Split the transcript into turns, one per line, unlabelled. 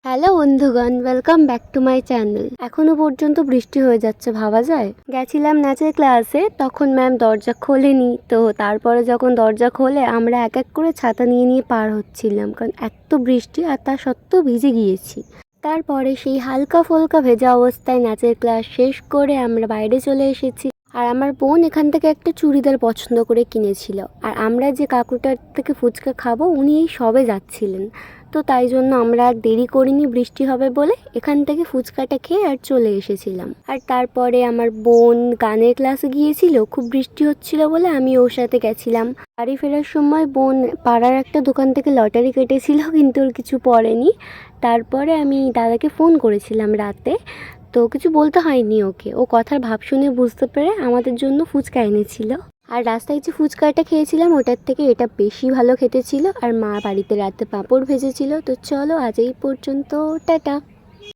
Hello বন্ধুগণ, welcome back to my channel. এখনো পর্যন্ত বৃষ্টি হয়ে যাচ্ছে, ভাবা যায়। গেছিলাম নাচের ক্লাসে, তখন ম্যাম দরজা খোলেনি। তো তারপরে যখন দরজা খোলে আমরা এক এক করে ছাতা নিয়ে নিয়ে পার হচ্ছিলাম, কারণ এত বৃষ্টি, আর তা সত্ত্বেও ভিজে গিয়েছি। তারপরে সেই হালকা ফুলকা ভেজা অবস্থায় নাচের ক্লাস শেষ করে আমরা বাইরে চলে এসেছি। আর আমার বোন এখান থেকে একটা চুড়িদার পছন্দ করে কিনেছিল, আর আমরা যে কাকুটার থেকে ফুচকা খাবো উনি এই সবে যাচ্ছিলেন। তো তাই জন্য আমরা আর দেরি করিনি, বৃষ্টি হবে বলে এখান থেকে ফুচকাটা খেয়ে আর চলে এসেছিলাম। আর তারপরে আমার বোন গানের ক্লাসে গিয়েছিল, খুব বৃষ্টি হচ্ছিল বলে আমি ওর সাথে গেছিলাম। বাড়ি ফেরার সময় বোন পাড়ার একটা দোকান থেকে লটারি কেটেছিল, কিন্তু ওর কিছু পড়েনি। তারপরে আমি দাদাকে ফোন করেছিলাম রাতে, তো কিছু বলতে হয়নি ওকে, ও কথার ভাব শুনে বুঝতে পেরে আমাদের জন্য ফুচকা এনেছিল। আর রাস্তায় যে ফুচকাটা খেয়েছিলাম ওটার থেকে এটা বেশি ভালো খেতে ছিল। আর মা বাড়িতে রাতে পাঁপড় ভেজেছিল। তো চলো আজ এই পর্যন্ত, টাটা।